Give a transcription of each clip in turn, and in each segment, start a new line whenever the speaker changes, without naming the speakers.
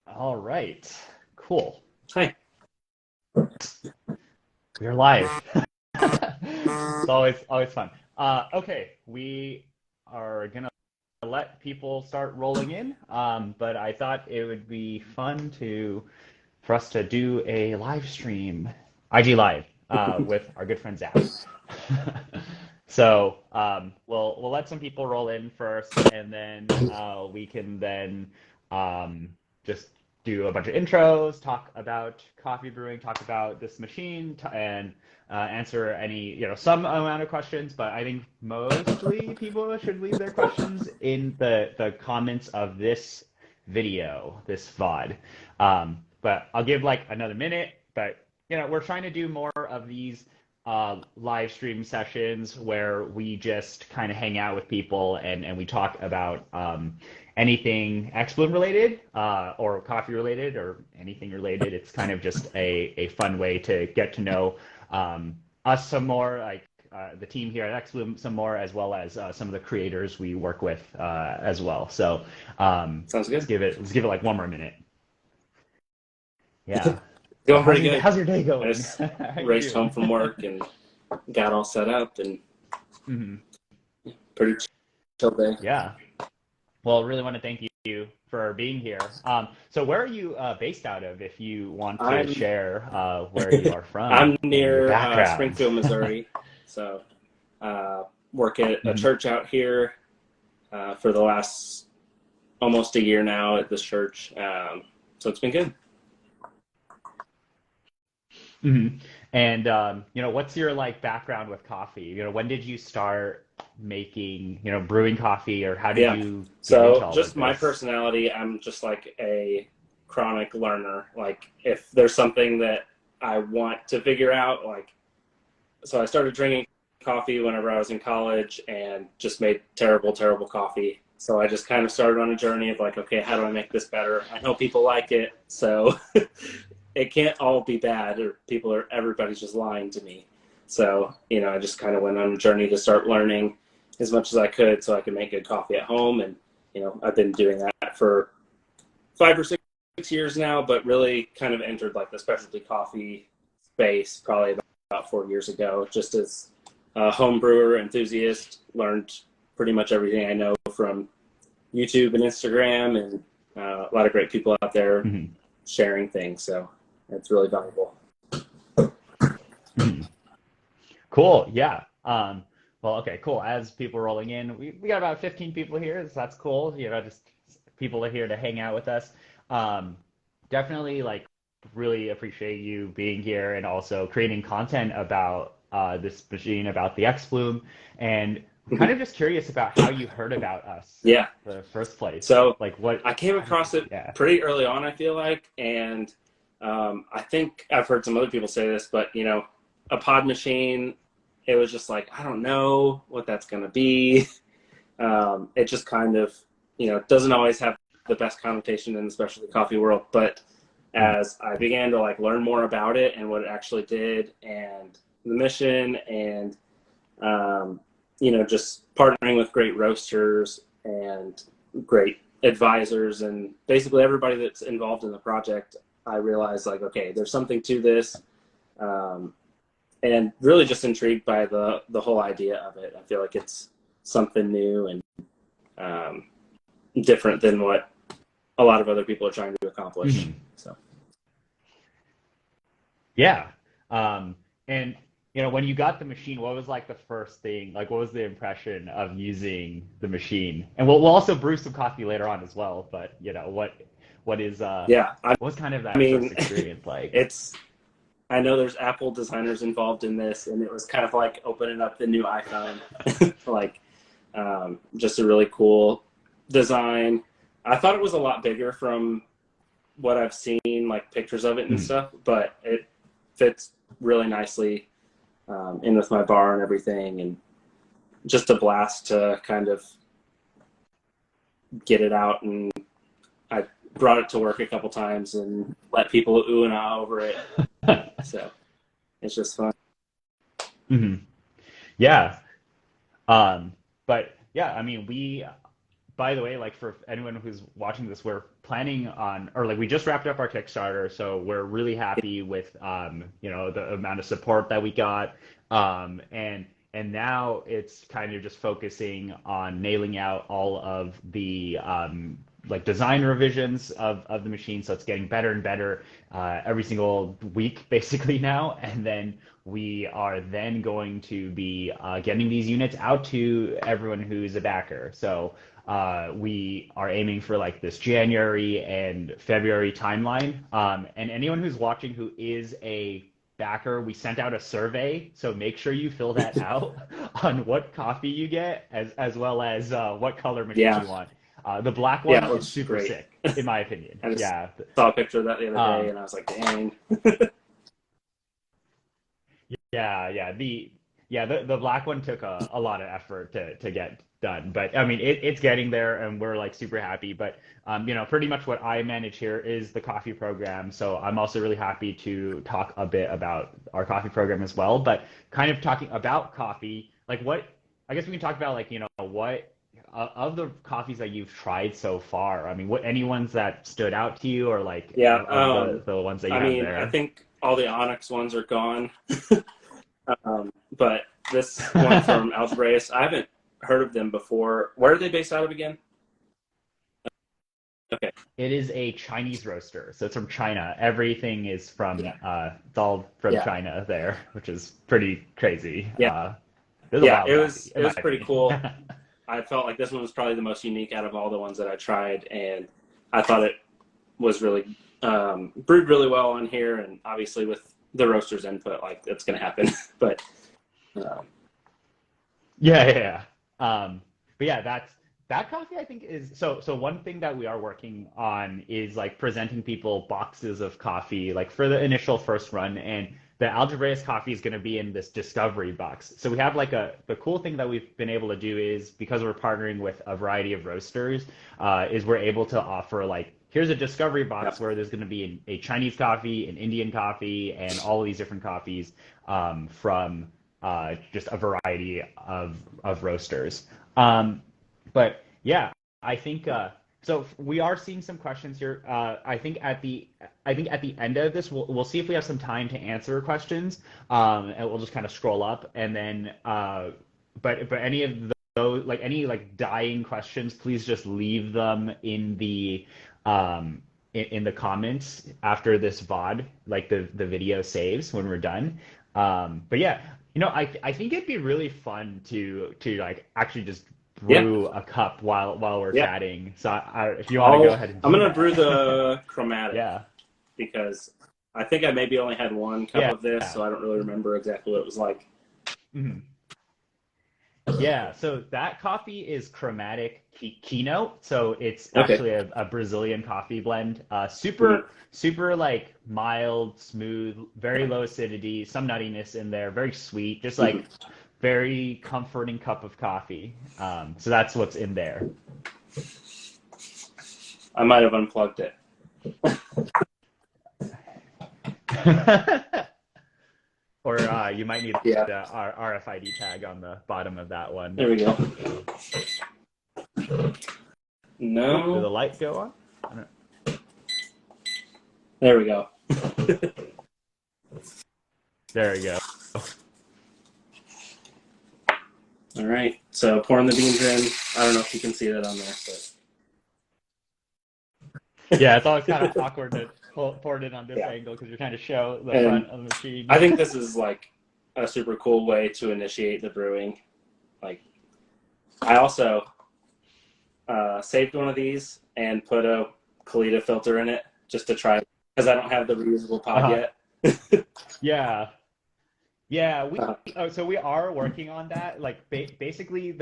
All right, cool.
Hi.
We're live. It's always fun. Okay, we are gonna let people start rolling in. But I thought it would be fun for us to do a live stream, IG Live, with our good friend Zach. So we'll let some people roll in first, and then we can then just do a bunch of intros, talk about coffee brewing, talk about this machine, and answer any, some amount of questions. But I think mostly people should leave their questions in the comments of this video, this VOD. But I'll give like another minute. But we're trying to do more of these live stream sessions where we just kind of hang out with people and we talk about anything xBloom related or coffee related or anything related. It's kind of just a fun way to get to know us some more, like the team here at xBloom some more, as well as some of the creators we work with as well. So
Sounds
let's
good.
give it like one more minute. Yeah. So
Going pretty good.
how's your day
I
going?
just
How you
raced home
doing?
from work and got all set up and
Mhm.
pretty chill day.
Yeah. Well, I really want to thank you for being here. So where are you based out of, if you want to
I'm
share where you are from
I'm
and your
near
background?
Springfield, Missouri. So work at a
Hmm.
church out here for the last almost a year now at this church. So it's been good.
Hmm. And what's your like background with coffee? When did you start making, brewing coffee, or how did
Yeah.
you get into
So
all of
just my
this?
personality, I'm just like a chronic learner. Like if there's something that I want to figure out, like so I started drinking coffee whenever I was in college and just made terrible, terrible coffee. So I just kind of started on a journey of like, okay, how do I make this better? I know people like it, so it can't all be bad or everybody's just lying to me. So, I just kind of went on a journey to start learning as much as I could so I could make good coffee at home. And, I've been doing that for 5 or 6 years now, but really kind of entered like the specialty coffee space probably about 4 years ago, just as a home brewer enthusiast, learned pretty much everything I know from YouTube and Instagram and a lot of great people out there
Hmm.
sharing things. So it's really valuable.
Hmm. Cool. Yeah. Well, okay, cool. As people are rolling in, we got about 15 people here, so that's cool. Just people are here to hang out with us. Um, Definitely like really appreciate you being here and also creating content about this machine, about the xBloom, and kind of just curious about how you heard about us
Yeah.
in the first place.
So
Like
I came
how did
across it
yeah.
pretty early on, I feel like. And I think I've heard some other people say this, but, a pod machine, it was just like, I don't know what that's going to be. It just kind of, doesn't always have the best connotation in the specialty coffee world. But
Mm.
as I began to like learn more about it and what it actually did and the mission and, um, just partnering with great roasters and great advisors and basically everybody that's involved in the project, I realized like, okay, there's something to this. Um, and really just intrigued by the whole idea of it. I feel like it's something new and um, different than what a lot of other people are trying to accomplish.
Hmm.
So
Yeah. Um, and when you got the machine, what was like the first thing? Like, what was the impression of using the machine? And we'll also brew some coffee later on as well. But what is
yeah, I
what was kind of that first
mean,
experience like?
it's I know there's Apple designers involved in this, and it was kind of like opening up the new iPhone, like just a really cool design. I thought it was a lot bigger from what I've seen, like pictures of it and
Mhm.
stuff, but it fits really nicely in with my bar and everything, and just a blast to kind of get it out. And I brought it to work a couple times and let people ooh and ah over it. So it's just fun.
Hmm. Yeah. But yeah, I mean, we by the way, like for anyone who's watching this, we're planning on, or like we just wrapped up our Kickstarter, so we're really happy with the amount of support that we got. And now it's kind of just focusing on nailing out all of the like design revisions of the machine, so it's getting better and better every single week basically now. And then we are then going to be getting these units out to everyone who's a backer. So we are aiming for like this January and February timeline. And anyone who's watching who is a backer, we sent out a survey, so make sure you fill that out on what coffee you get, as well as what color machine
Yeah.
you want. The black
Yeah,
one
it
is
looks
super
great.
sick, in my opinion.
I just
Yeah.
saw a picture of that the other day,
Um,
and I was like, dang.
the black one took a lot of effort to get done, but I mean it's getting there, and we're like super happy. But pretty much what I manage here is the coffee program, so I'm also really happy to talk a bit about our coffee program as well. But kind of talking about coffee, like what I guess we can talk about, like what of the coffees that you've tried so far. I mean, what any ones that stood out to you, or like
Yeah.
of the ones that you
I
have
mean, I
there.
think all the Onyx ones are gone. But this one from Algebraius, I haven't heard of them before. Where are they based out of again? Okay.
It is a Chinese roaster, so it's from China. Everything is from it's all from
Yeah.
China there, which is pretty crazy.
Yeah.
There's a
Yeah,
wild
it
coffee, in my
was pretty
opinion.
cool. I felt like this one was probably the most unique out of all the ones that I tried, and I thought it was really brewed really well on here, and obviously with the roaster's input, like it's going to happen. But
But yeah, that coffee I think is so one thing that we are working on is like presenting people boxes of coffee like for the initial first run, and the Algebraius coffee is going to be in this discovery box. So we have like the cool thing that we've been able to do is, because we're partnering with a variety of roasters, is we're able to offer like, here's a discovery box where there's going to be a Chinese coffee, an Indian coffee, and all of these different coffees from just a variety of roasters. But yeah, I think so. We are seeing some questions here. I think at the end of this, we'll see if we have some time to answer questions, and we'll just kind of scroll up, and then but any of those, like any like dying questions, please just leave them in the in the comments after this VOD, like the video saves when we're done. But yeah, I think it'd be really fun to like actually just
yeah,
brew a cup while we're
yeah.
chatting. So if you want to go ahead and
I'm
do
going to
that.
brew the chromatic
Yeah.
because I think I maybe only had one cup
Yeah.
of this, so I don't really remember exactly what it was like.
Mhm. Yeah, so that coffee is chromatic keynote. So it's
Okay.
actually a Brazilian coffee blend.
Mhm.
Super like mild, smooth, very low acidity, some nuttiness in there, very sweet, just like very comforting cup of coffee. So that's what's in there.
I might have unplugged it.
Or you might need
Yeah.
the RFID tag on the bottom of that one.
There we go.
Did
No.
the light go on? I don't-
There we go.
There we go.
All right. So pouring the beans in. I don't know if you can see that on there, but
Yeah, it's always kind of awkward to pour it in on this
Yeah.
angle because you're trying to show the
And
front of the machine.
I think this is like a super cool way to initiate the brewing. Like, I also saved one of these and put a Kalita filter in it just to try, because I don't have the reusable pod yet.
Yeah. Yeah,
Uh-huh.
so we are working on that. Like basically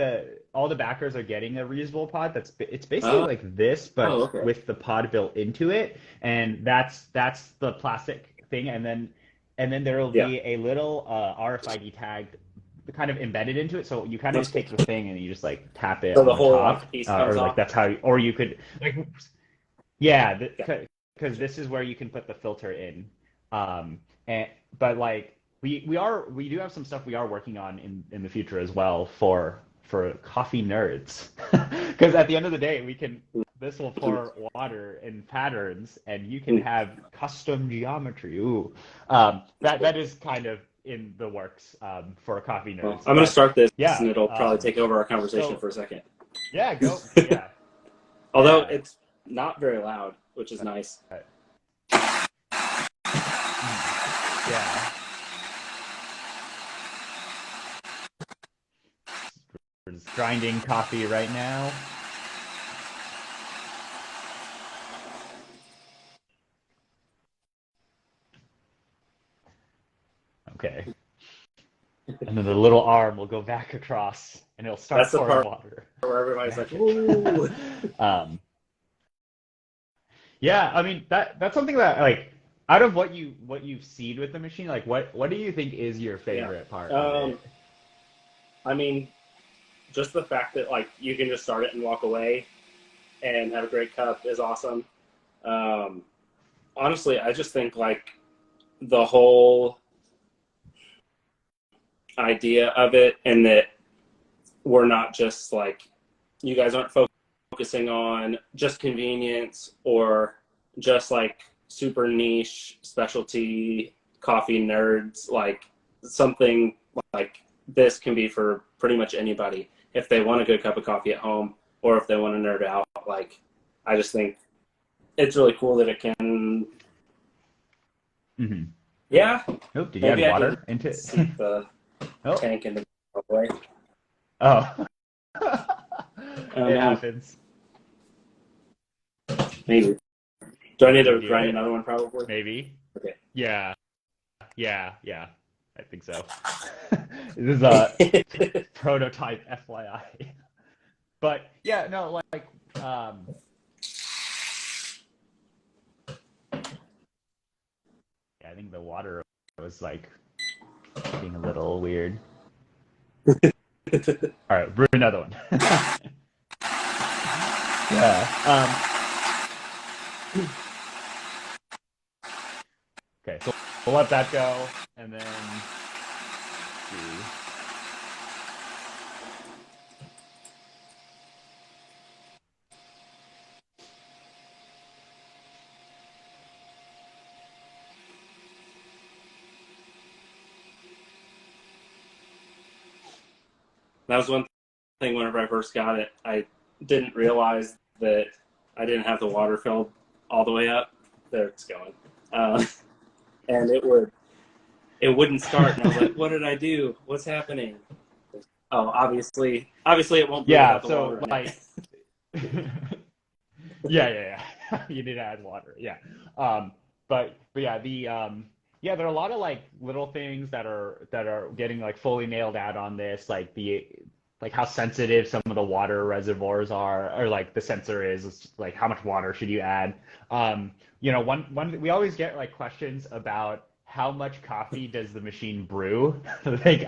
all the backers are getting a reusable pod. It's basically
Oh.
like this, but
Oh, okay.
with the pod built into it, and that's the plastic thing, and then there will be a little RFID tag kind of embedded into it. So you kind of
That's
just take the thing and you just like tap it
So
on
the
the
whole
top,
piece
or
comes
like
off.
that's how, or you could like, yeah,
Yeah.
because this is where you can put the filter in. And but like we do have some stuff we are working on in the future as well for for coffee nerds. Because at the end of the day, this will pour water in patterns, and you can have custom geometry. Ooh, that is kind of in the works for coffee
Well,
nerds.
I'm going to start this,
Yeah,
and it'll probably take over our conversation for a second.
Yeah, go. Yeah.
Although it's not very loud, which is nice.
Yeah. We're just grinding coffee right now. Okay. And then the little arm will go back across, and it'll start pouring water.
Where everybody's like, "Ooh."
Yeah, I mean that's something that like out of what you've seen with the machine, like what do you think is your favorite part of it?
I mean, just the fact that like you can just start it and walk away and have a great cup is awesome. Honestly, I just think like the whole idea of it, and that we're not just like, you guys aren't focusing on just convenience or just like super niche specialty coffee nerds. Like something like this can be for pretty much anybody if they want a good cup of coffee at home or if they want to nerd out. Like, I just think it's really cool that it can.
Mm-hmm.
Yeah.
Oh, did you add water into it?
Seep the tank into the way.
Oh. It happens.
Maybe. Do I need to grind another one probably?
Maybe.
Okay.
Yeah. I think so. This is a prototype FYI. But yeah, no, like yeah, I think the water was like being a little weird. All right, brew another one. Yeah. Okay, so we'll let that go, and then see.
That was one thing whenever I first got it. I didn't realize that I didn't have the water filled all the way up. There it's going. And it wouldn't start. And I was like, what did I do? What's happening? Oh, obviously it won't be without the water in it.
Yeah. You need to add water. Yeah. But yeah, there are a lot of like little things that are getting like fully nailed out on this, like how sensitive some of the water reservoirs are, or like the sensor is like how much water should you add. One we always get like questions about how much coffee does the machine brew. Like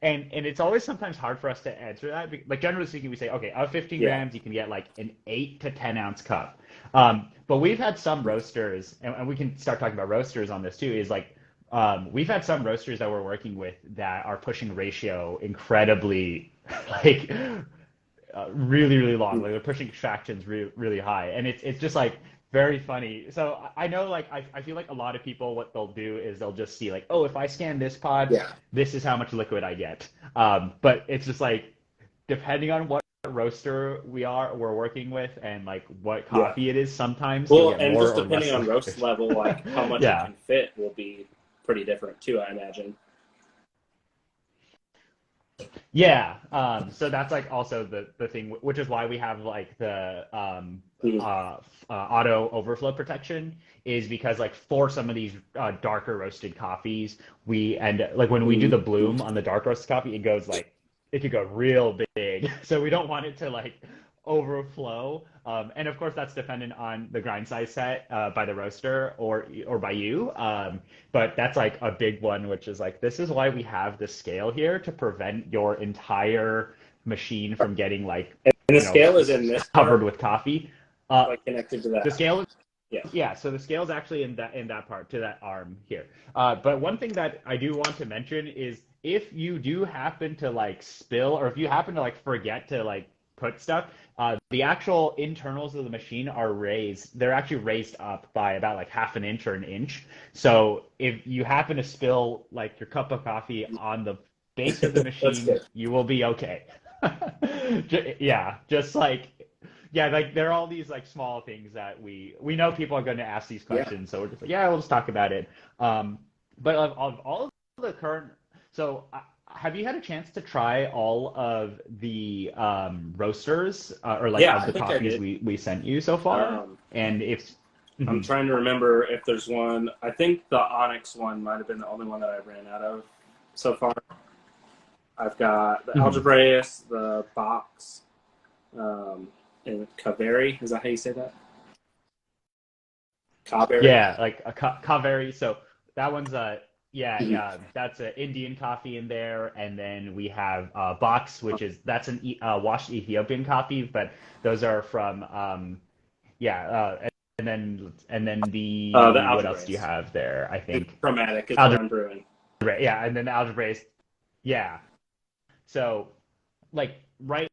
and it's always sometimes hard for us to answer that. Like generally speaking, we say, okay, of 15 grams, you can get like an 8 to 10 ounce cup. But we've had some roasters, and we can start talking about roasters on this too, is like, we've had some roasters that we're working with that are pushing ratio incredibly, like, really, really long. Like they're pushing extractions really high. And it's just like very funny. So I know, like, I feel like a lot of people, what they'll do is they'll just see like, oh, if I scan this pod, this is how much liquid I get. But it's just like, depending on what roaster we're working with and like what coffee it is, sometimes
well,
you'll get
and
more
just
or
depending
less
on roast level, like how much it can fit will be pretty different too, I imagine.
Yeah, so that's like also the thing, which is why we have like the auto overflow protection, is because like for some of these darker roasted coffees, like when we do the bloom on the dark roasted coffee, it could go real big. So we don't want it to like overflow. And of course that's dependent on the grind size set by the roaster or by you. But that's like a big one, which is like, this is why we have the scale here to prevent your entire machine from getting like,
and the scale is in this
covered
part,
with coffee.
like connected to that.
The scale Yeah, so the scale's actually in that part to that arm here. But one thing that I do want to mention is if you do happen to like spill or if you happen to like forget to like put stuff, the actual internals of the machine are raised. They're actually raised up by about like half an inch or an inch. So if you happen to spill like your cup of coffee on the base of the
That's
machine,
good.
you will be okay. Yeah, just like yeah, like there are all these like small things that we know people are going to ask these
Yeah.
questions, so we're just like, yeah, we'll just talk about it. But of all of the current, so have you had a chance to try all of the roasters or like
Yeah,
of
I
the
think I
coffees
did.
we sent you so far?
Um,
And if
I'm
Mhm.
trying to remember if there's one. I think the Onyx one might have been the only one that I ran out of so far. I've got the
Mhm.
Algebraius, the Box, and Kaveri. Is that how you say that? Kaveri.
Yeah, like a Kaveri. So that one's a yeah,
Mhm.
that's an Indian coffee in there, and then we have Box, which is that's an washed Ethiopian coffee, but those are from yeah, and then
The
the what else do you
Algebraius.
have there? I
The
think
Chromatic is what
algebra,
I'm brewing.
yeah, and then the algebra is yeah. So like right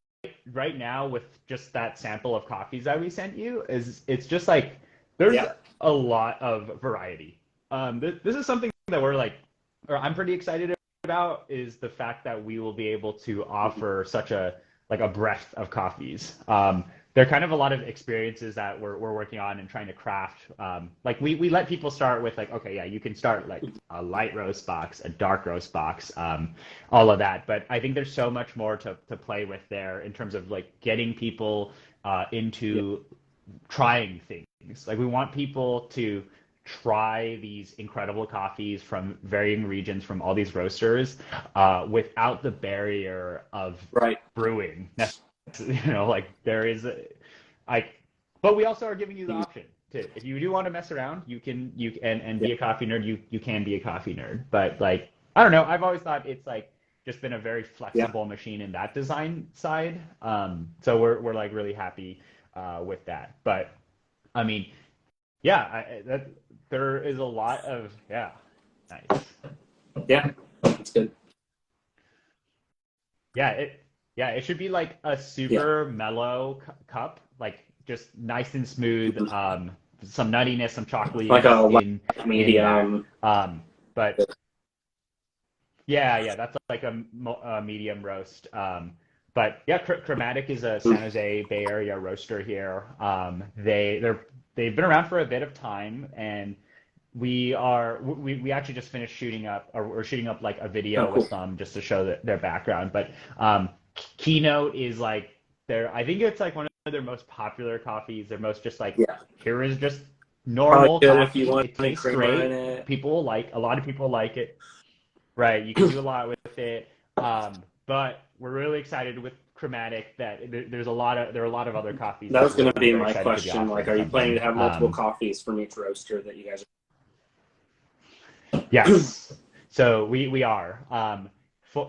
now with just that sample of coffees that we sent you is it's just like there's
Yeah.
a lot of variety. This is something that we're like, or I'm pretty excited about is the fact that we will be able to
Mhm.
offer such a like a breadth of coffees. There are kind of a lot of experiences that we're working on and trying to craft. Like we let people start with like, okay, yeah, you can start like a light roast box, a dark roast box, all of that. But I think there's so much more to play with there in terms of like getting people
Yeah.
into trying things. Like we want people to try these incredible coffees from varying regions from all these roasters without the barrier of
Right.
brewing. Like there is like, but we also are giving you the
Mhm.
option to if you do want to mess around, you and
Yeah.
be a coffee nerd. You can be a coffee nerd. But like I don't know, I've always thought it's like just been a very
Yeah.
flexible machine in that design side. So we're like really happy with that. But I mean, yeah, that there is a lot of yeah, nice.
Yeah. That's good.
Yeah, it should be like a
Yeah.
super mellow cup, like just nice and smooth.
Mhm.
Some nuttiness, some
Like a
chocolatiness
light
in there.
medium.
But yeah, that's like a medium roast. But yeah, Chromatic is a San Jose Bay Area roaster here. They've been around for a bit of time, and we actually just finished shooting up or we're shooting up like a
Oh,
video with
cool.
them just to show their background. But Keynote is like their I think it's like one of their most popular coffees. Their most just like
Yeah.
here is just
Probably
normal
good if you
coffee. It
wanted
tastes
creamer in
great.
it.
People like a lot of people like it. Right, you can do a lot with it. But we're really excited with Chromatic that there are a lot of other coffees
That
that
was going to
we're
be
very
my
excited to be
question. Like,
offering
are you
from
planning to
them.
have multiple coffees from each roaster that you guys are?
Yes. So we are.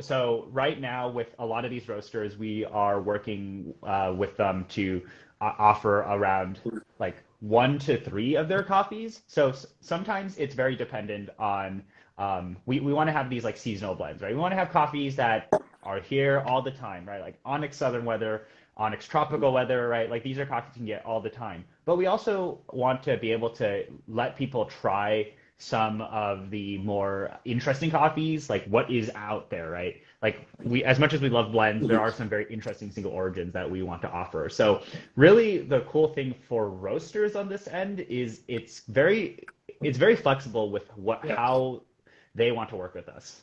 So right now with a lot of these roasters, we are working with them to offer around like 1 to 3 of their coffees. So sometimes it's very dependent on we want to have these like seasonal blends, right? We want to have coffees that are here all the time, right? Like Onyx Southern Weather, Onyx Tropical Weather, right? Like these are coffees you can get all the time. But we also want to be able to let people try some of the more interesting coffees, like what is out there, right? Like we, as much as we love blends, there
Mhm.
are some very interesting single origins that we want to offer. So really, the cool thing for roasters on this end is it's very flexible with what
Yeah.
how they want to work with us.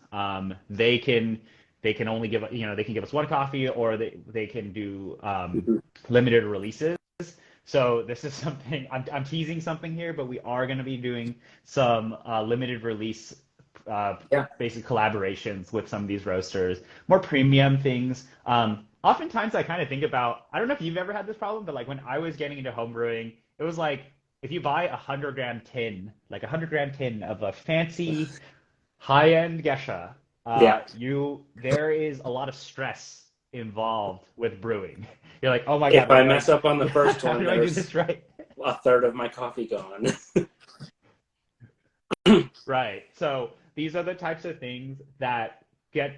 They can only give they can give us one coffee or they can do
Mhm.
limited releases. So this is something I'm teasing something here, but we are going to be doing some limited release,
Yeah.
basic collaborations with some of these roasters, more premium things. Oftentimes, I kind of think about I don't know if you've ever had this problem, but like when I was getting into home brewing, it was like if you buy 100 gram tin, like 100 gram tin of a fancy high-end Gesha,
Yeah.
you there is a lot of stress involved with brewing. You're like, oh my God,
If
what
I
do I
mess up on the first
how
one,
do I do
there's
this right?
a third of my coffee gone.
Right. So these are the types of things that get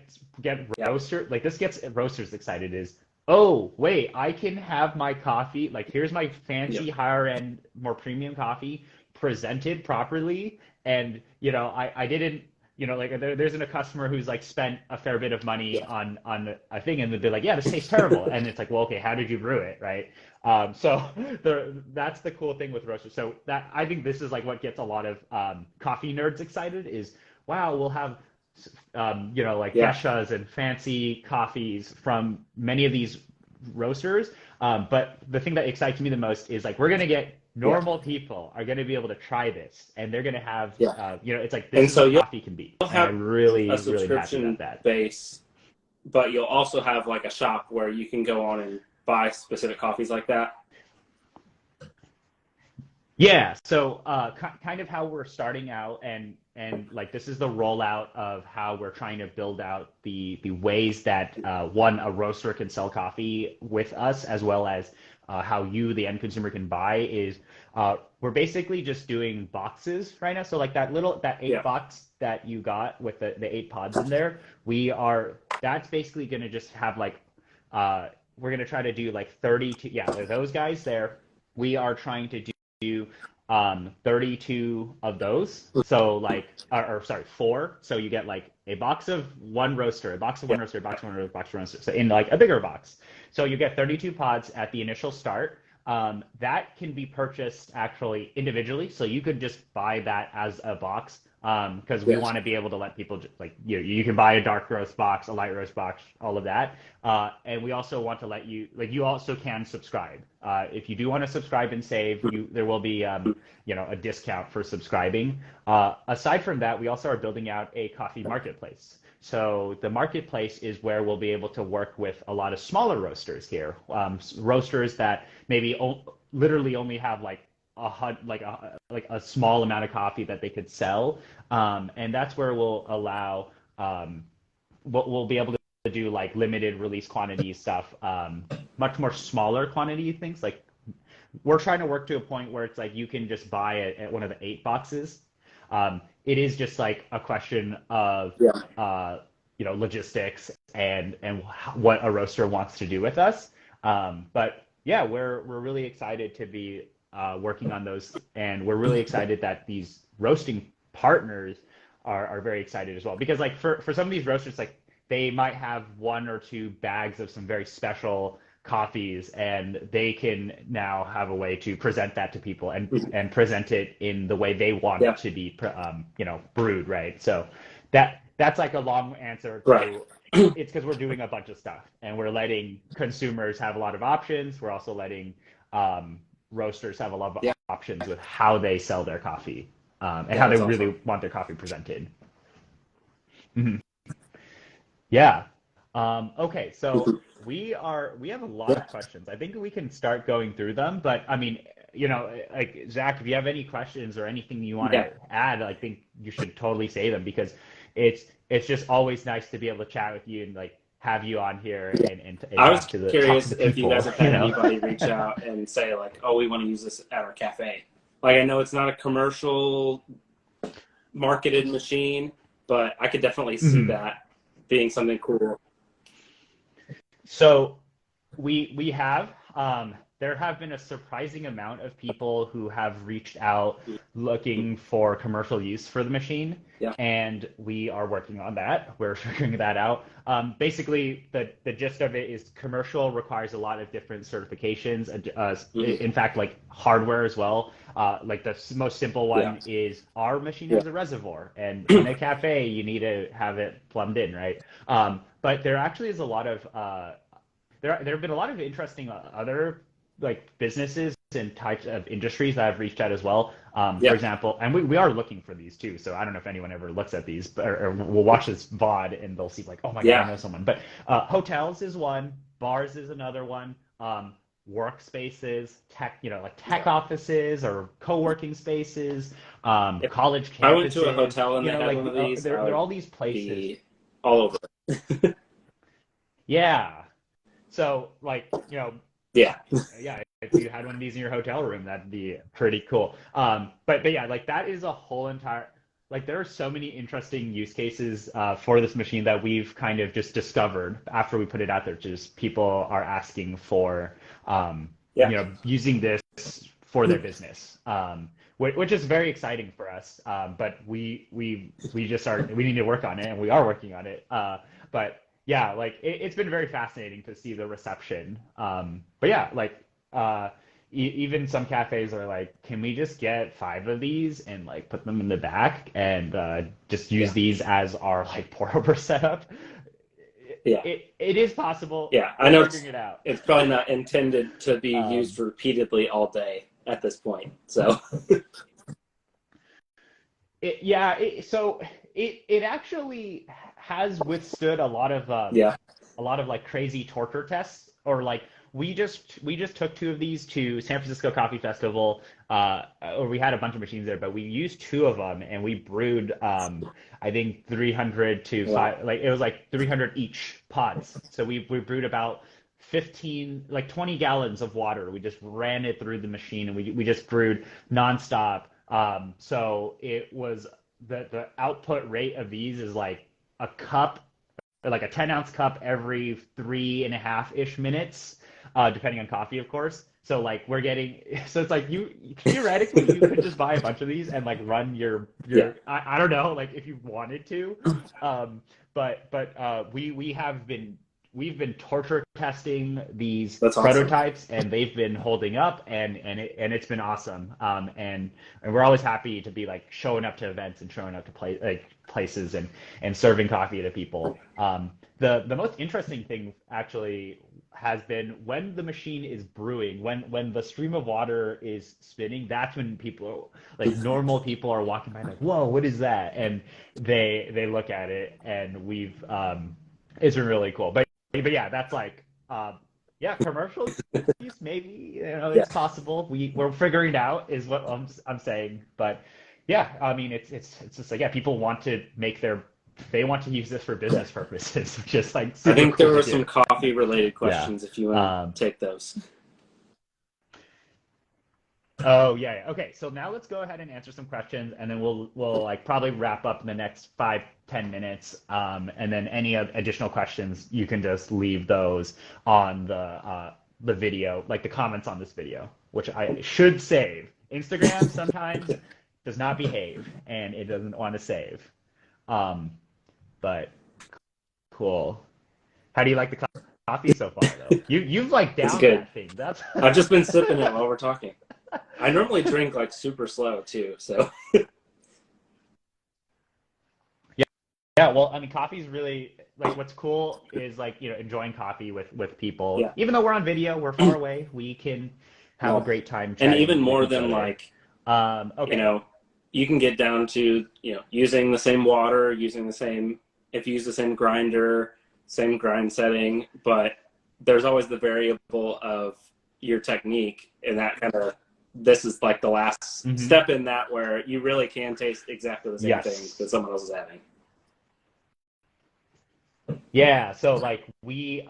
roaster like this gets roasters excited is, oh, wait, I can have my coffee, like here's my
Yep.
fancy higher end, more premium coffee presented properly. And I didn't, like there isn't a customer who's like spent a fair bit of money
Yeah.
on a thing and they'd be like, yeah, this tastes terrible. And it's like, well, okay, how did you brew it, right? So that's the cool thing with roasters. So that I think this is like what gets a lot of coffee nerds excited is, wow, we'll have like
Yeah.
geshas and fancy coffees from many of these roasters. But the thing that excites me the most is like we're gonna get
Yeah.
normal people are gonna be able to try this, and they're gonna have
Yeah.
it's like this
And
is
so
what
you'll
coffee can be, and I
have
really
a
really am happy about
subscription
that.
base, but you'll also have like a shop where you can go on and buy specific coffees like that.
Yeah, so kind of how we're starting out, and like this is the rollout of how we're trying to build out the ways that one, a roaster can sell coffee with us, as well as how you, the end consumer, can buy is we're basically just doing boxes right now. So like that eight
Yeah.
box that you got with the eight pods in there, that's basically gonna just have like we're gonna try to do like 32, yeah, those guys there. We are trying to do 32 of those. So like, or sorry, four. So you get like a box of one roaster, a box of
Yeah.
one roaster, a box of one roaster, a box of one roaster. So in like a bigger box. So you get 32 pods at the initial start. That can be purchased actually individually. So you could just buy that as a box because we
Yeah.
want to be able to let people like you can buy a dark roast box, a light roast box, all of that. And we also want to let you like you also can subscribe. If you do want to subscribe and save, there will be a discount for subscribing. Aside from that, we also are building out a coffee marketplace. So the marketplace is where we'll be able to work with a lot of smaller roasters here, roasters that maybe literally only have like a small amount of coffee that they could sell, and that's where we'll allow we'll be able to do like limited release quantity stuff, much more smaller quantity things. Like we're trying to work to a point where it's like you can just buy it at one of the eight boxes. It is just like a question of
Yeah.
logistics and what a roaster wants to do with us. But yeah, we're really excited to be working on those, and we're really excited that these roasting partners are very excited as well. Because like for some of these roasters, like they might have one or two bags of some very special coffees, and they can now have a way to present that to people and present it in the way they want
Yeah.
it to be brewed, right? So that's like a long answer to
Right.
it's because we're doing a bunch of stuff and we're letting consumers have a lot of options. We're also letting roasters have a lot of
Yeah.
options with how they sell their coffee, and
Yeah,
how they
that's
really
awesome.
want their coffee presented. Mhm. Yeah. Okay, so we have a lot
Yeah.
of questions. I think we can start going through them, but I mean, like Zach, if you have any questions or anything you want
Yeah.
to add, I think you should totally say them because it's just always nice to be able to chat with you and like have you on here and
I was
talk to the
curious if you
people,
guys have had anybody reach out and say like, "Oh, we want to use this at our cafe." Like, I know it's not a commercial marketed machine, but I could definitely see
Mhm.
that being something cool.
So we have there have been a surprising amount of people who have reached out looking for commercial use for the machine,
Yeah.
and we are working on that. We're figuring that out. Basically, the gist of it is commercial requires a lot of different certifications.
Mhm.
In fact, like hardware as well. Like the most simple
Yeah.
one is our machine
Yeah.
has a reservoir, and in a cafe you need to have it plumbed in, right? But there actually is a lot of there have been a lot of interesting other like businesses and types of industries that have reached out as well. For
Yeah.
example, and we are looking for these too. So I don't know if anyone ever looks at these, or will watch this VOD and they'll see like, oh my God, I
Yeah.
know someone. But hotels is one, bars is another one, workspaces, like tech offices or co-working spaces,
If
college
I went to a
campuses,
hotel and they had
like
one of these, I
there are
would
all these places.
be all over it.
Yeah. So like,
Yeah.
Yeah, if you had one of these in your hotel room, that'd be pretty cool. But yeah, like that is a whole entire like there are so many interesting use cases for this machine that we've kind of just discovered after we put it out there. Just people are asking for
Yeah.
using this for their business, which is very exciting for us. But we just are we need to work on it, and we are working on it. But yeah, like it's been very fascinating to see the reception. But yeah, like even some cafes are like, can we just get 5 of these and like put them in the back and just use
Yeah.
these as our like pour over setup?
Yeah.
It is possible.
Yeah. I
We're
know
figuring it out.
it's probably not intended to be
Um,
used repeatedly all day at this point. So
so it actually has withstood
yeah.
a lot of like crazy torture tests or like we just took 2 of these to San Francisco Coffee Festival or we had a bunch of machines there but we used 2 of them and we brewed I think 300 to
Wow.
5 like it was like 300 each pods so we brewed about 15 like 20 gallons of water we just ran it through the machine and we just brewed nonstop so it was the output rate of these is like a cup like a 10-ounce cup every 3.5-ish minutes, depending on coffee, of course. So like we're getting, so it's like you theoretically you could just buy a bunch of these and like run
Yeah.
I don't know like if you wanted to, but we've been torture testing these
That's awesome.
prototypes and they've been holding up and it's been awesome. And we're always happy to be like showing up to events and showing up to places and serving coffee to people. The most interesting thing actually has been when the machine is brewing, when the stream of water is spinning, that's when people like normal people are walking by like, whoa, what is that? And they look at it and we've it's been really cool. But yeah, that's like yeah, commercial use maybe,
Yeah.
it's possible. We're figuring it out is what I'm saying. But yeah, I mean it's just like yeah, people want to they want to use this for
Yeah.
business purposes, which is like
I
super
think there
cool to
were some
do.
coffee related
Yeah.
questions if you want
Um,
to take those.
oh yeah. Okay. So now let's go ahead and answer some questions, and then we'll like probably wrap up in the next 5-10 minutes. And then any additional questions, you can just leave those on the video, like the comments on this video, which I should save. Instagram sometimes does not behave, and it doesn't want to save. Um, but cool. How do you like the coffee so far, though? You've like
It's
downed
good.
that thing. That's
I've just been sipping it while we're talking. I normally drink like super slow too, so
yeah, yeah. Well, I mean, coffee's really like what's cool is like enjoying coffee with people.
yeah.
Even though we're on video, we're far away. We can have a
Well,
great time
and even
chatting with
more
each
than
other.
like, you
Okay.
know, you can get down to, using the same water, using the same, if you use the same grinder, same grind setting, but there's always the variable of your technique. And that kind of, this is like the last
Hmm.
step in that where you really can taste exactly the same things
Yes.
that someone else is having.
Yeah, so like we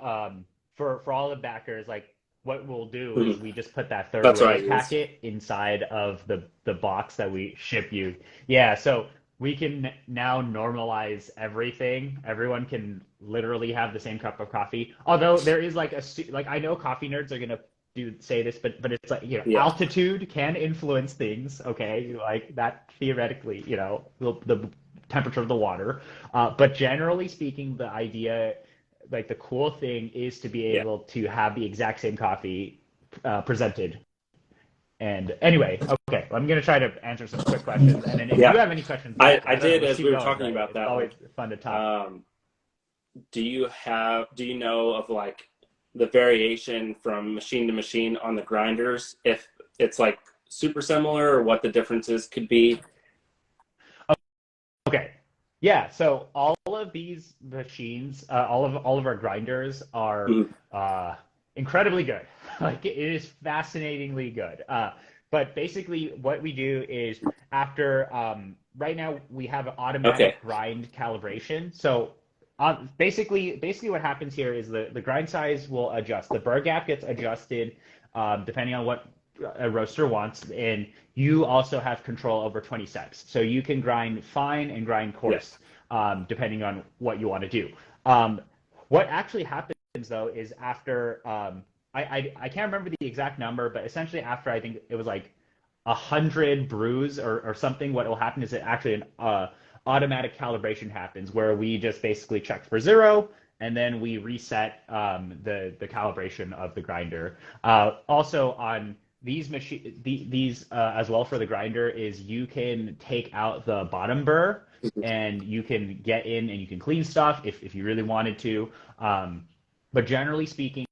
for all the backers, like what we'll do is
Mhm.
we just put that third
That's what I
wave
use.
packet inside of the box that we ship you. Yeah, so we can now normalize everything. Everyone can literally have the same cup of coffee. Although there is like like I know coffee nerds are gonna do say this, but it's like
Yeah.
altitude can influence things. Okay, like that theoretically, the temperature of the water. But generally speaking, the idea, like the cool thing, is to be
Yeah.
able to have the exact same coffee presented. And anyway, okay, I'm gonna try to answer some quick questions, and then if you
Yeah.
have any questions,
I,
Zach,
I
I don't know,
did,
let's
as we
keep
were
going.
talking
Right?
about
It's
that,
always
like,
fun to talk.
um, do you know of like the variation from machine to machine on the grinders? If it's like super similar or what the differences could be?
Okay. Yeah, so all of these machines, all of our grinders are
Mhm.
incredibly good. Like it is fascinatingly good. But basically, what we do is after right now we have
Okay.
automatic grind calibration. So basically what happens here is the grind size will adjust. The burr gap gets adjusted depending on what a roaster wants, and you also have control over 20 steps. So you can grind fine and grind
Yeah.
coarse depending on what you want to do. What actually happens though is after I can't remember the exact number, but essentially after I think it was like 100 brews or something, what will happen is it actually an automatic calibration happens where we just basically check for zero and then we reset the calibration of the grinder. Also on these as well for the grinder is you can take out the bottom burr and you can get in and you can clean stuff if you really wanted to. But generally speaking,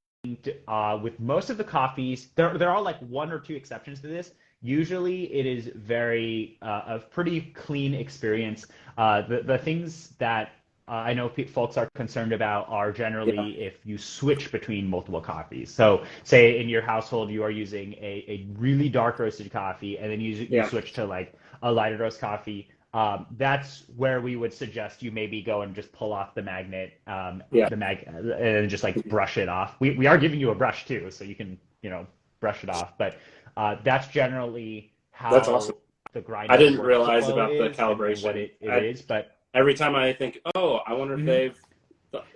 with most of the coffees, there are like one or two exceptions to this. Usually it is very a pretty clean experience. The things that I know folks are concerned about are generally if you switch between multiple coffees. So say in your household you are using a really dark roasted coffee and then you switch to like a lighter roast coffee. That's where we would suggest you maybe go and just pull off the magnet, and just like brush it off. We are giving you a brush too, so you can, brush it off. But that's generally how
That's awesome.
the grinder
I didn't
workflow
realize about the
is
calibration.
and what it is. But
every time I think, oh, I wonder if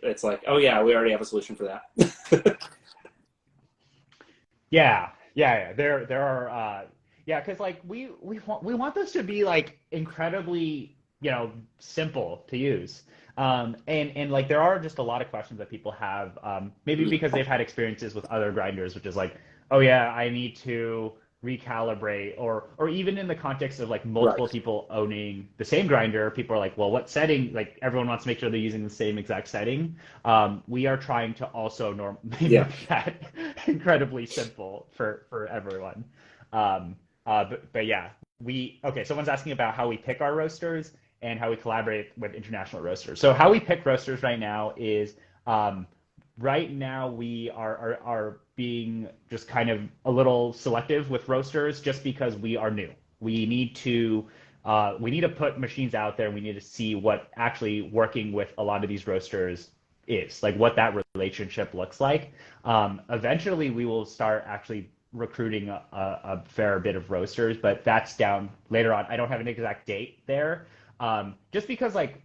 it's like, oh yeah, we already have a solution for that.
yeah. There are because like we want this to be like incredibly simple to use. And like there are just a lot of questions that people have, maybe because they've had experiences with other grinders, which is like, oh yeah, I need to recalibrate, or even in the context of like multiple people owning the same grinder, people are like, well, what setting? Like everyone wants to make sure they're using the same exact setting. We are trying to also make that incredibly simple for everyone. But yeah, someone's asking about how we pick our roasters and how we collaborate with international roasters. So how we pick roasters right now is, right now we are being just kind of a little selective with roasters just because we are new. We need to put machines out there. We need to see what actually working with a lot of these roasters is, like what that relationship looks like. Eventually we will start actually recruiting a fair bit of roasters, but that's down later on. I don't have an exact date there, just because like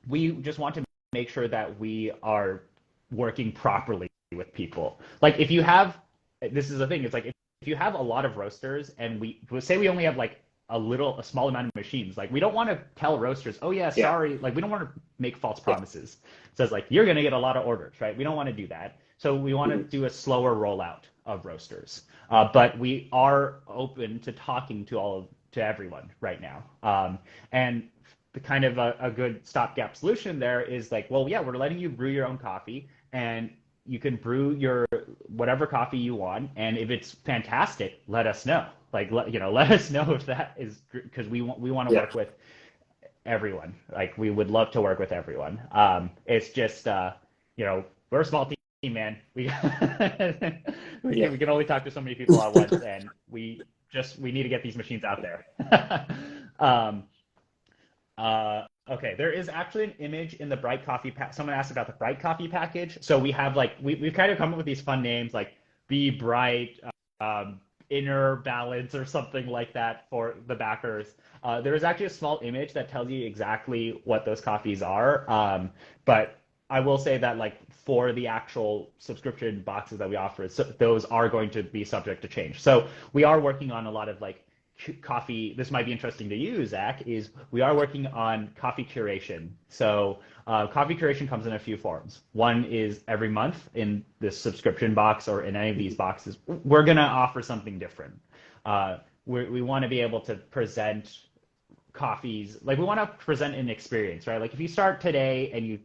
we just want to make sure that we are working properly with people. Like if you have, this is the thing, it's like if you have a lot of roasters and we say we only have like a small amount of machines, like we don't want to tell roasters, oh yeah, sorry, like we don't want to make false promises. So it's like, you're going to get a lot of orders, right? We don't want to do that. So we want to do a slower rollout of roasters. But we are open to talking to everyone right now. And the kind of a good stopgap solution there is like, well, yeah, we're letting you brew your own coffee, and you can brew your whatever coffee you want. And if it's fantastic, let us know. Like, let us know if that is, because we want to work with everyone. Like, we would love to work with everyone. It's just, we're a small team, man. We can only talk to so many people at once, and we need to get these machines out there. Okay, there is actually an image in the Bright Coffee pack. Someone asked about the Bright Coffee package. So we have like we've kind of come up with these fun names like Be Bright, Inner Balance, or something like that for the backers. There is actually a small image that tells you exactly what those coffees are. But I will say that like for the actual subscription boxes that we offer, so those are going to be subject to change. So we are working on a lot of like coffee. This might be interesting to you, Zach, is we are working on coffee curation. So coffee curation comes in a few forms. One is every month in this subscription box or in any of these boxes, we're going to offer something different. We want to be able to present coffees, like we want to present an experience, right? Like if you start today and you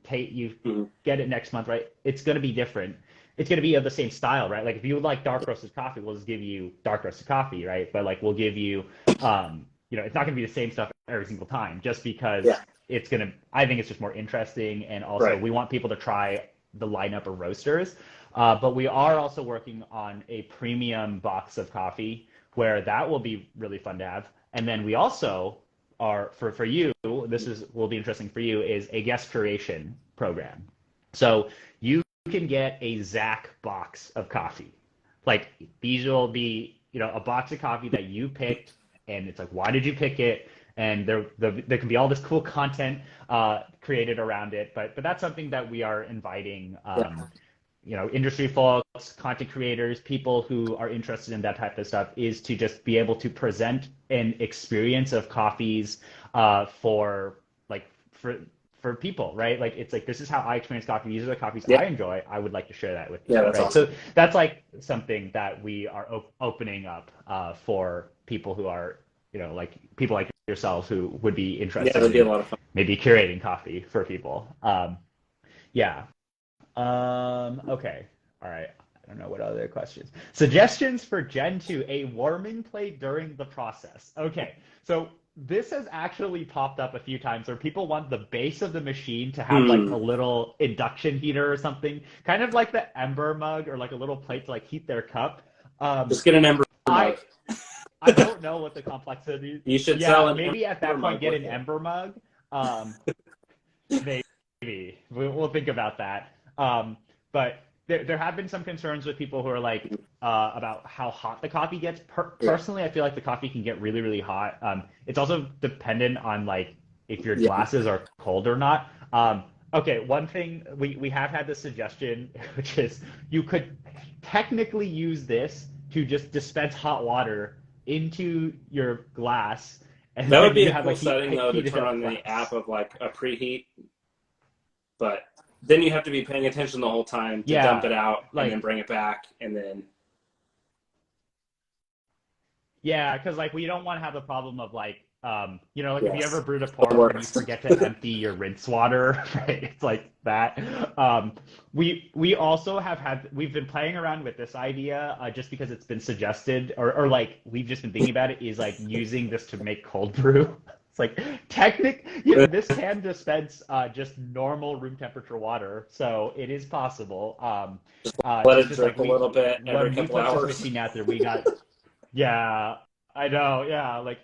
get it next month, right? It's going to be different. It's going to be of the same style, right? Like if you would like dark roasted coffee, we'll just give you dark roasted coffee, right? But like we'll give you, it's not going to be the same stuff every single time, just because I think it's just more interesting. And also we want people to try the lineup of roasters. But we are also working on a premium box of coffee where that will be really fun to have. And then we also are for you, will be interesting for you, is a guest curation program. So you can get a Zach box of coffee. Like these will be, a box of coffee that you picked, and it's like, why did you pick it? And there can be all this cool content created around it. But that's something that we are inviting, industry folks, content creators, people who are interested in that type of stuff, is to just be able to present an experience of coffees for people, right? Like it's like, this is how I experience coffee. These are the coffees I enjoy. I would like to share that with you.
Yeah, that's
right?
awesome.
So that's like something that we are opening up for people who are, like people like yourselves who would be interested
that'd be a
in
lot of fun.
maybe curating coffee for people. Yeah. Okay. All right. I don't know what other questions. Suggestions for Gen 2, a warming plate during the process. Okay. So this has actually popped up a few times where people want the base of the machine to have like a little induction heater or something, kind of like the ember mug, or like a little plate to like heat their cup.
Just get an ember mug.
I don't know what the complexity.
You should sell an
maybe at that
ember
point
mug
get
with
an
it.
ember mug. Maybe we'll think about that. But there have been some concerns with people who are like about how hot the coffee gets. Personally, I feel like the coffee can get really, really hot. It's also dependent on like if your glasses are cold or not. Okay, one thing we have had this suggestion, which is you could technically use this to just dispense hot water into your glass. And
That would be
you
a
have,
cool
like,
setting though, to
heated
turn
up
on the
glass.
app of like a preheat. But then you have to be paying attention the whole time to dump it out and then bring it back, and then
because like we don't want to have the problem of like like if you ever brewed a
the
pour and you
worst.
forget to empty your rinse water, right? It's like that. We also we've been playing around with this idea just because it's been suggested, or like we've just been thinking about it, is like using this to make cold brew. It's like this can dispense just normal room temperature water, so it is possible.
Let it
just
drip
like
a little bit every
when we
couple
put this
hours.
machine out there, we got yeah, I know. Yeah, like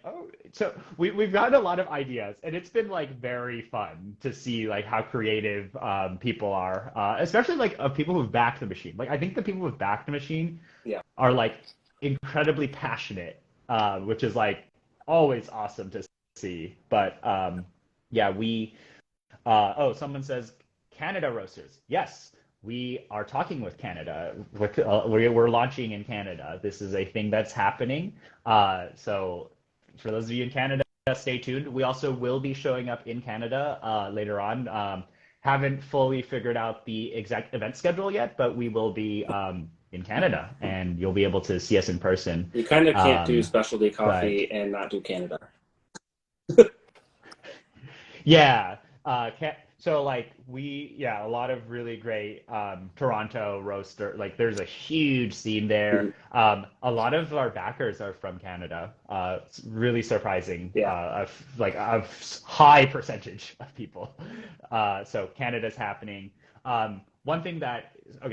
so we've gotten a lot of ideas, and it's been like very fun to see like how creative people are, especially like of people who've backed the machine. Like I think the people who've backed the machine
Yeah.
are like incredibly passionate, which is like always awesome to see. But someone says Canada roasters. Yes, we are talking with Canada. We're launching in Canada. This is a thing that's happening. So for those of you in Canada, stay tuned. We also will be showing up in Canada later on. Haven't fully figured out the exact event schedule yet, but we will be in Canada, and you'll be able to see us in person.
You kind of can't do specialty coffee and not do Canada.
Yeah. So like a lot of really great Toronto roaster. Like there's a huge scene there. A lot of our backers are from Canada. It's really surprising.
Yeah.
A high percentage of people. So Canada's happening. One thing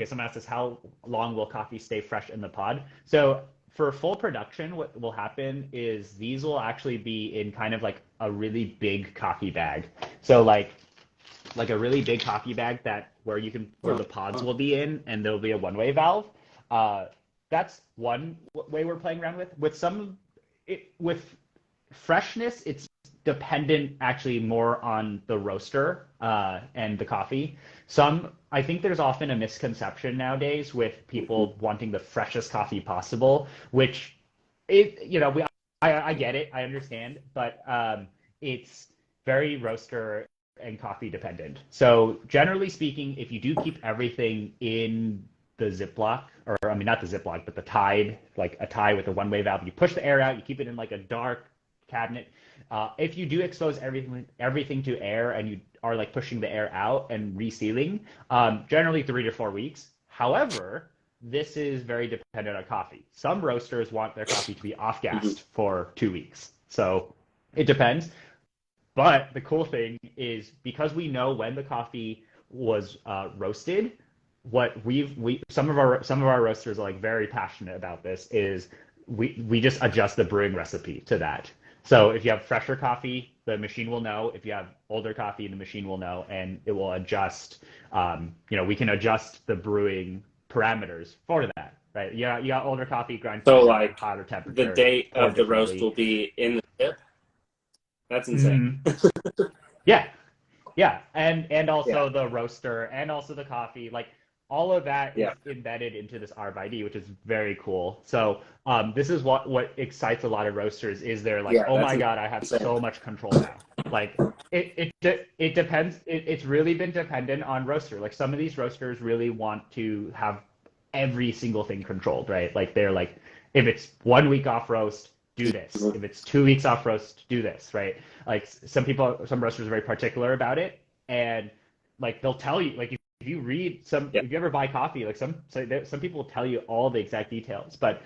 someone asked us, how long will coffee stay fresh in the pod? So for full production, what will happen is these will actually be in kind of like a really big coffee bag. So like a really big coffee bag where the pods will be in, and there'll be a one-way valve. That's one way we're playing around with freshness. It's dependent actually more on the roaster and the coffee. I think there's often a misconception nowadays with people wanting the freshest coffee possible, which I get it, I understand, but it's very roaster and coffee dependent. So generally speaking, if you do keep everything in the Ziploc, or I mean not the Ziploc, but the Tide, like a tie with a one-way valve, you push the air out, you keep it in like a dark cabinet. If you do expose everything to air, and you are like pushing the air out and resealing, generally 3 to 4 weeks. However, this is very dependent on coffee. Some roasters want their coffee to be off-gassed for 2 weeks. So it depends. But the cool thing is, because we know when the coffee was roasted, some of our roasters are like very passionate about this, is we just adjust the brewing recipe to that. So if you have fresher coffee, the machine will know. If you have older coffee, the machine will know, and it will adjust. We can adjust the brewing parameters for that, right? You got older coffee, grind
So
fresher,
like
hotter
the
temperature,
date
pour
of the roast
differently.
will be in the tip. That's insane.
Mm-hmm. Yeah, yeah, and
Yeah,
also the roaster and also the coffee, like all of that is
yeah,
embedded into this RFID, which is very cool. So this is what excites a lot of roasters is they're like,
yeah.
oh
That's
my God, I have
insane.
so much control now. Like it depends. It's really been dependent on roaster. Like some of these roasters really want to have every single thing controlled, right? Like they're like, if it's 1 week off roast, do this. If it's 2 weeks off roast, do this, right? Like some roasters are very particular about it, and like they'll tell you, like if you read
Yeah,
if you ever buy coffee, like some people will tell you all the exact details, but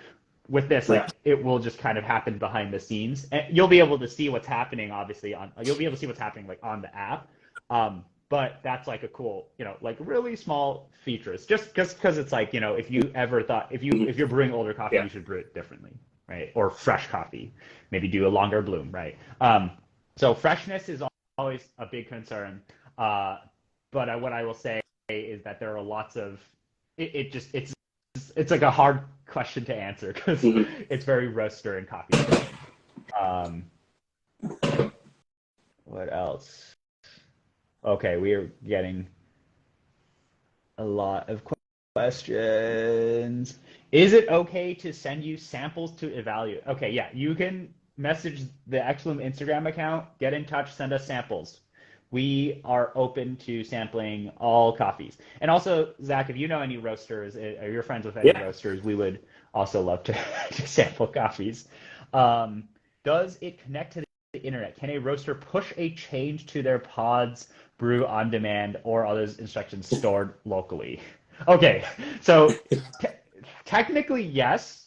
with this,
yeah.
like it will just kind of happen behind the scenes, and you'll be able to see what's happening. Obviously, you'll be able to see what's happening like on the app. But that's like a cool, like really small features. Just because it's like, if you ever thought if you're brewing older coffee,
Yeah.
you should brew it differently, right? Or fresh coffee, maybe do a longer bloom, right? So freshness is always a big concern. But what I will say is that there are lots of it's like a hard question to answer because
Mhm.
it's very roaster and coffee dependent. Um, what else? Okay, we are getting a lot of questions. Is it okay to send you samples to evaluate? Okay, yeah, you can message the xBloom Instagram account, get in touch, send us samples. We are open to sampling all coffees. And also, Zach, if you know any roasters or you're friends with any
Yeah.
roasters, we would also love to, to sample coffees. Um, does it connect to the internet? Can a roaster push a change to their pods, brew on demand, or are those instructions stored locally? Okay, so te technically, yes.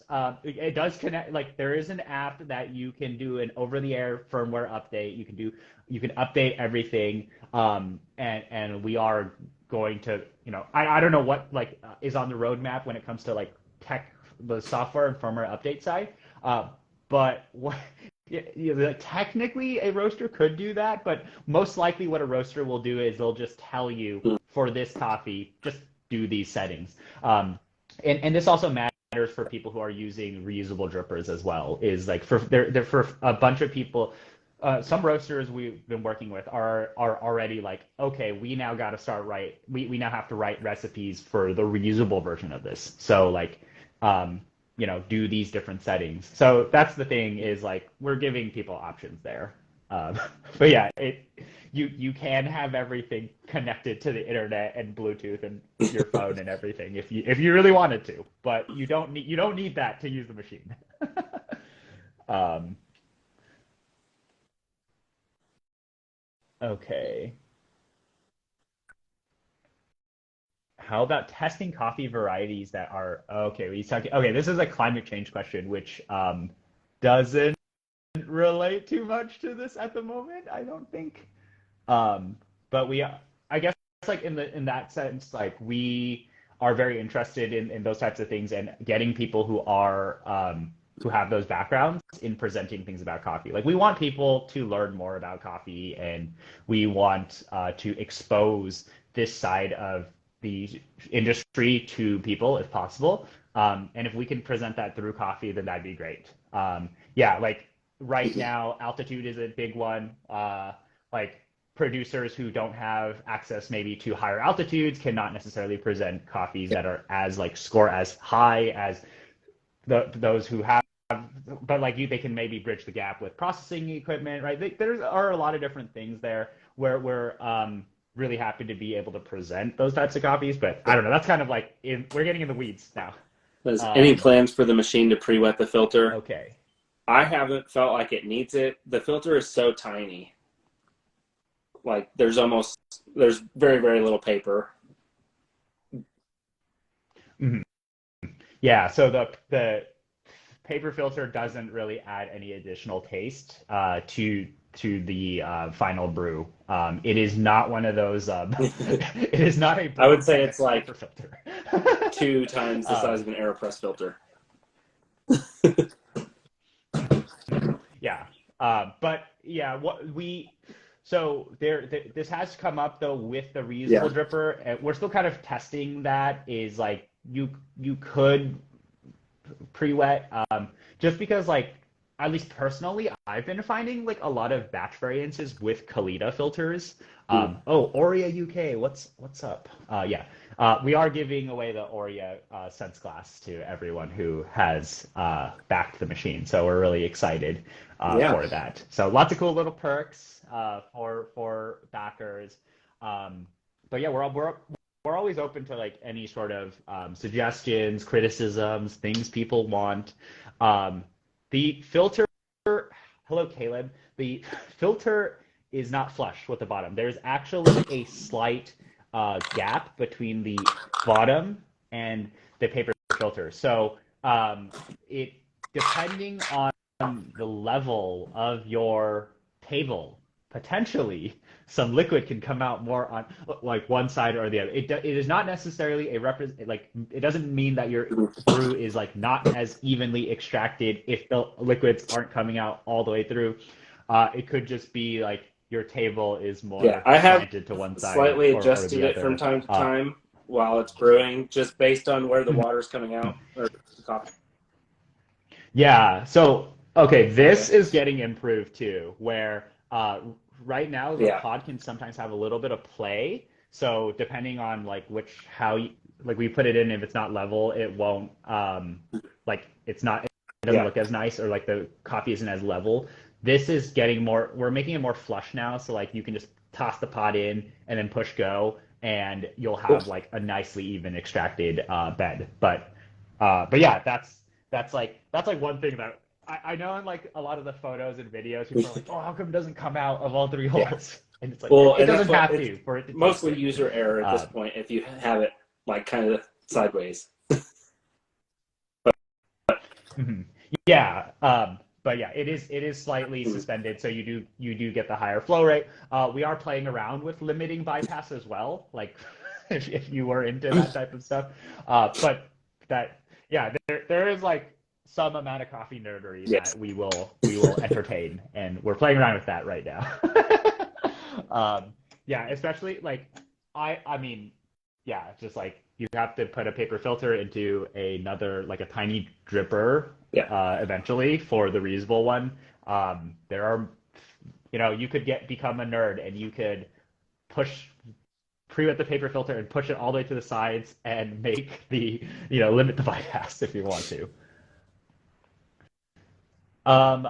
It does connect. Like there is an app that you can do an over-the-air firmware update. You can update everything. And we are going to, I don't know what like is on the roadmap when it comes to like the software and firmware update side. But what technically a roaster could do that, but most likely what a roaster will do is they'll just tell you for this coffee, just do these settings. And this also matters for people who are using reusable drippers as well. Is like they're for a bunch of people. Some roasters we've been working with are already like, okay, we now got to start we now have to write recipes for the reusable version of this. So like, do these different settings. So that's the thing is like we're giving people options there. Um, but yeah, you can have everything connected to the internet and Bluetooth and your phone and everything if you really wanted to, but you don't need that to use the machine. um, okay. How about testing coffee varieties that are okay? Okay, this is a climate change question, which doesn't relate too much to this at the moment, I don't think. Um, but I guess, like in that sense, like we are very interested in those types of things and getting people who have those backgrounds in presenting things about coffee. Like we want people to learn more about coffee, and we want to expose this side of the industry to people if possible. And if we can present that through coffee, then that'd be great. Yeah, like right now, altitude is a big one. Like producers who don't have access maybe to higher altitudes cannot necessarily present coffees that are as like score as high as those who have, but like they can maybe bridge the gap with processing equipment, right? There are a lot of different things there where we're really happy to be able to present those types of coffees. But I don't know. That's kind of like we're getting in the weeds now.
There's any plans for the machine to pre-wet the filter?
Okay.
I haven't felt like it needs it. The filter is so tiny. Like there's very, very little paper.
Mm-hmm. Yeah. So the paper filter doesn't really add any additional taste to the final brew. It is not one of those. It is not a.
I would say it's like
paper filter.
2 times the size of an AeroPress filter.
Yeah. But yeah, this has come up though with the
Yeah.
reusable dripper, and we're still kind of testing that. Is like you could pre-wet, just because like at least personally, I've been finding like a lot of batch variances with Kalita filters.
Mm.
Oh, Aurea UK, what's up? Yeah, we are giving away the Aurea Sense Glass to everyone who has backed the machine, so we're really excited
Yeah.
for that. So lots of cool little perks for backers. But yeah, we're always open to like any sort of suggestions, criticisms, things people want. Um, the filter, hello Caleb. The filter is not flush with the bottom. There's actually a slight gap between the bottom and the paper filter. So it depending on the level of your table, potentially some liquid can come out more on like one side or the other. It is not necessarily a represent like it doesn't mean that your brew is like not as evenly extracted if the liquids aren't coming out all the way through. It could just be like your table is
Yeah.
more
I have
slanted to one side
slightly
or
adjusted
the
it from
other.
time to time while it's brewing, just based on where the water's coming out or the coffee.
Yeah. So, okay, this is getting improved too, where right now the
Yeah.
pod can sometimes have a little bit of play. So depending on like like we put it in, if it's not level, it won't like it doesn't
Yeah.
look as nice, or like the coffee isn't as level. This is getting more, we're making it more flush now, so like you can just toss the pod in and then push go, and you'll
Cool.
have like a nicely even extracted bed. But yeah, that's like one thing that I know in like a lot of the photos and videos, people are like, oh, how come it doesn't come out of all three
Yeah.
holes? And it's like
Well,
it
and that's
doesn't
what
have
it's
to for it to taste
mostly
good.
user error at this
Uh,
point if you have it like kind of sideways.
mhm. Yeah, but yeah, it is slightly suspended, so you do get the higher flow rate. We are playing around with limiting bypass as well, like if you were into that type of stuff. But that yeah, there is like some amount of coffee nerdery
Yes.
that we will entertain, and we're playing around with that right now. Yeah, especially like I mean, yeah, just like you have to put a paper filter into another like a tiny dripper
Yeah.
eventually for the reusable one. There are, you could become a nerd and you could push pre-wet the paper filter and push it all the way to the sides and make limit the bypass if you want to. Um,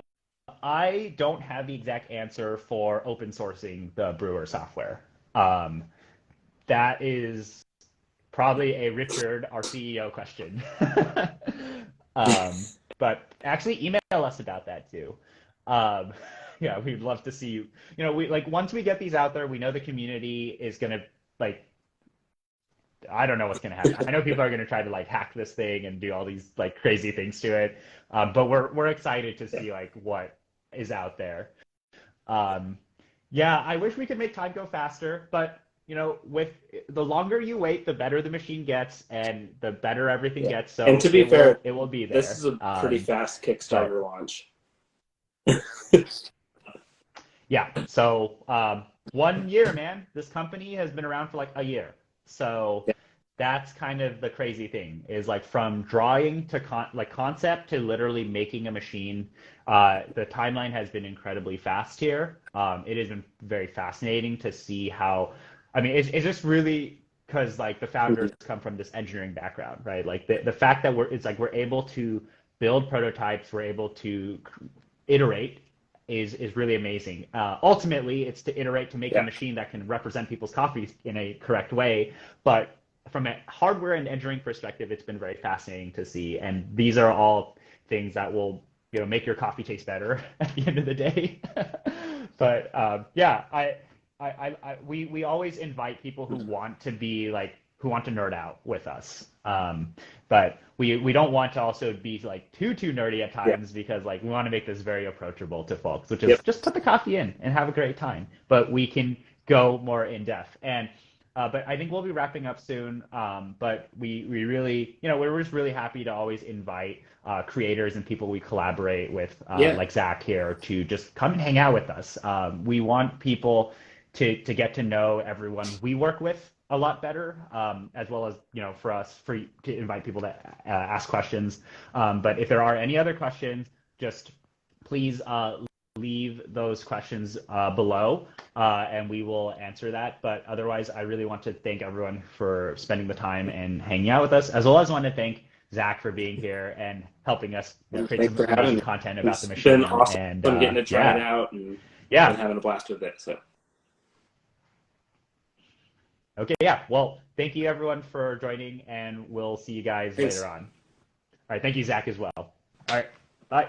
I don't have the exact answer for open sourcing the brewer software. Um, that is probably a Richard, our CEO, question. But actually, email us about that too. Um, yeah, we'd love to see you. We like once we get these out there, we know the community is gonna like. I don't know what's gonna happen. I know people are gonna try to like hack this thing and do all these like crazy things to it. But we're excited to
Yeah.
see like what is out there. Um, yeah, I wish we could make time go faster, but with the longer you wait, the better the machine gets, and the better everything
Yeah.
gets.
And
So
to be fair,
it will be
this is
there.
a pretty fast
But
Kickstarter launch.
yeah, so 1 year, man. This company has been around for like a year. So
Yeah.
that's kind of the crazy thing is like from drawing to concept to literally making a machine. The timeline has been incredibly fast here. It has been very fascinating to see how, I mean, it's just really because like the founders
Mhm.
come from this engineering background, right? Like the fact that we're able to build prototypes, we're able to iterate is really amazing. Ultimately, it's to iterate to make a
Yeah.
machine that can represent people's coffees in a correct way. But from a hardware and engineering perspective, it's been very fascinating to see. And these are all things that will, make your coffee taste better at the end of the day. But yeah, we always invite people who want to be like who want to nerd out with us. But we don't want to also be like too nerdy at
Yeah.
times because like we want to make this very approachable to folks, which is
Yep.
just put the coffee in and have a great time. But we can go more in depth. And But I think we'll be wrapping up soon. But we really, we're just really happy to always invite creators and people we collaborate with,
Yeah.
like Zach here, to just come and hang out with us. We want people to get to know everyone we work with a lot better, as well as, for us, to invite people to ask questions. But if there are any other questions, just please leave those questions below, and we will answer that. But otherwise, I really want to thank everyone for spending the time and hanging out with us, as well as want to thank Zach for being here and helping us create
Thanks
some
for having
amazing
me.
content about the
It's
machine.
been awesome
And
getting to try it
yeah,
out and
yeah.
having a blast with it. So.
Okay, yeah. Well, thank you everyone for joining, and we'll see you guys
Thanks.
later on. All right, thank you, Zach, as well. All right, bye.